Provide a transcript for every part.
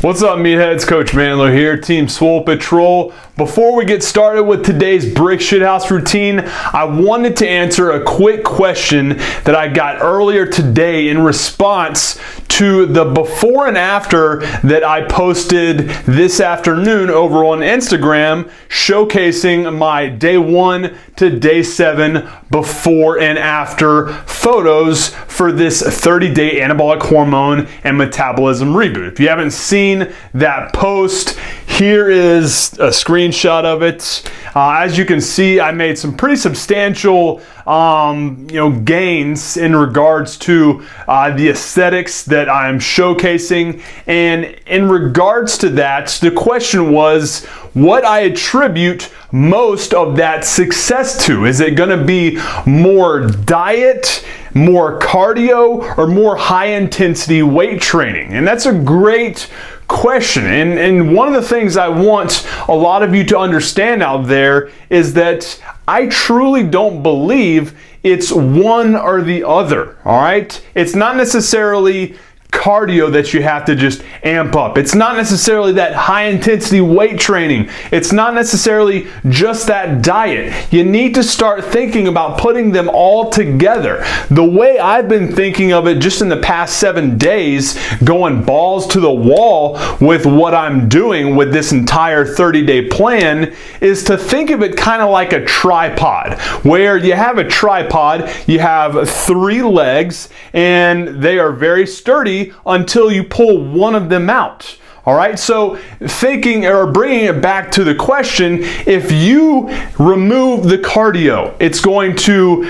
What's up, meatheads? Coach MANdler here, Team Swole Patrol. Before we get started with today's brick shithouse routine, I wanted to answer a quick question that I got earlier today in response to the before and after that I posted this afternoon over on Instagram, showcasing my day 1 to day 7 before and after photos for this 30-day anabolic hormone and metabolism reboot. If you haven't seen that post, here is a screenshot of it. As you can see, I made some pretty substantial gains in regards to the aesthetics that I'm showcasing. And in regards to that, the question was what I attribute most of that success to. Is it going to be more diet, more cardio, or more high intensity weight training? And that's a great question. And one of the things I want a lot of you to understand out there is that I truly don't believe it's one or the other, all right? It's not necessarily cardio that you have to just amp up. It's not necessarily that high intensity weight training. It's not necessarily just that diet. You need to start thinking about putting them all together. The way I've been thinking of it just in the past 7 days, going balls to the wall with what I'm doing with this entire 30-day plan, is to think of it kind of like a tripod, where you have a tripod, you have 3 legs, and they are very sturdy until you pull one of them out. All right, so thinking or bringing it back to the question, if you remove the cardio, it's going to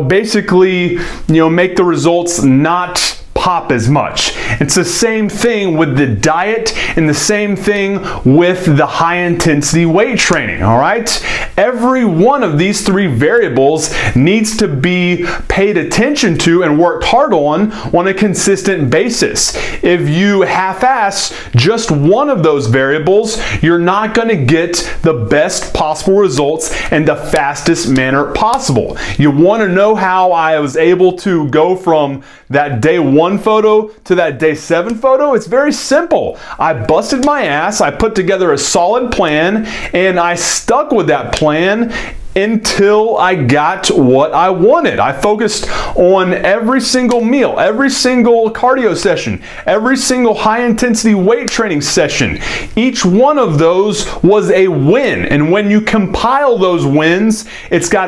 basically make the results not pop as much. It's the same thing with the diet and the same thing with the high intensity weight training, all right? Every one of these 3 variables needs to be paid attention to and worked hard on a consistent basis. If you half-ass just one of those variables, you're not going to get the best possible results in the fastest manner possible. You want to know how I was able to go from that day 1 photo to that day 7 photo? It's very simple. I busted my ass, I put together a solid plan, and I stuck with that plan until I got what I wanted. I focused on every single meal, every single cardio session, every single high intensity weight training session. Each one of those was a win. And when you compile those wins, it's got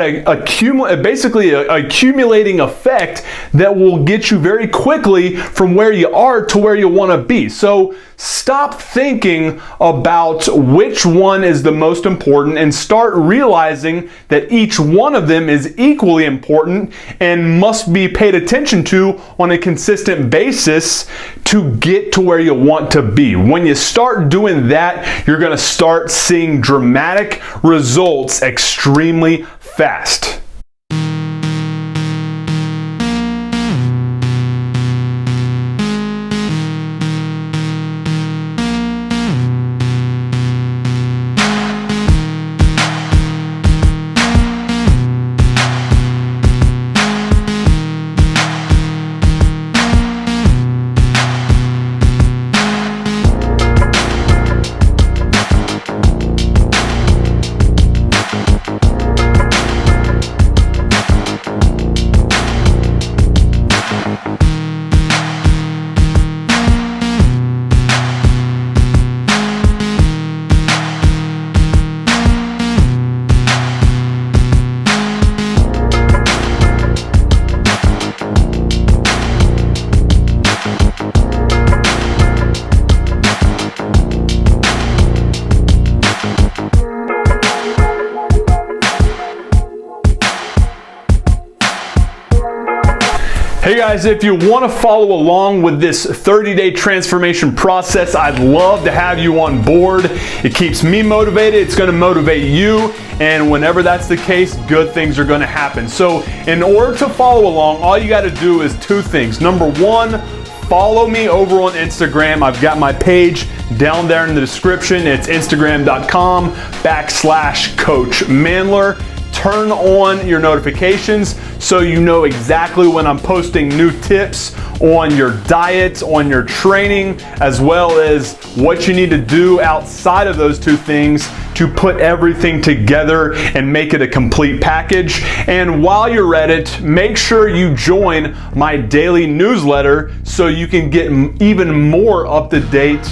basically an accumulating effect that will get you very quickly from where you are to where you want to be. So stop thinking about which one is the most important and start realizing that each one of them is equally important and must be paid attention to on a consistent basis to get to where you want to be. When you start doing that, you're going to start seeing dramatic results extremely fast. Hey guys, if you want to follow along with this 30-day transformation process, I'd love to have you on board. It keeps me motivated, it's going to motivate you, and whenever that's the case, good things are going to happen. So in order to follow along, all you got to do is 2 things. Number 1, follow me over on Instagram. I've got my page down there in the description. It's instagram.com/Coach MANdler. turn on your notifications so you know exactly when I'm posting new tips on your diet, on your training, as well as what you need to do outside of those two things to put everything together and make it a complete package. And while you're at it, make sure you join my daily newsletter so you can get even more up-to-date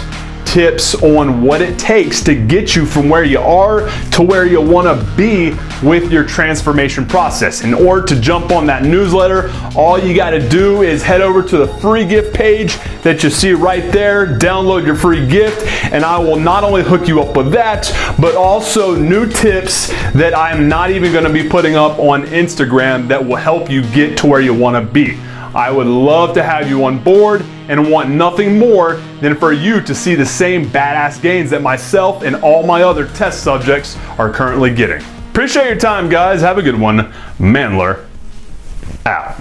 tips on what it takes to get you from where you are to where you want to be with your transformation process. In order to jump on that newsletter, all you got to do is head over to the free gift page that you see right there, download your free gift, and I will not only hook you up with that, but also new tips that I'm not even going to be putting up on Instagram that will help you get to where you want to be. I would love to have you on board and want nothing more than for you to see the same badass gains that myself and all my other test subjects are currently getting. Appreciate your time, guys. Have a good one. MANdler out.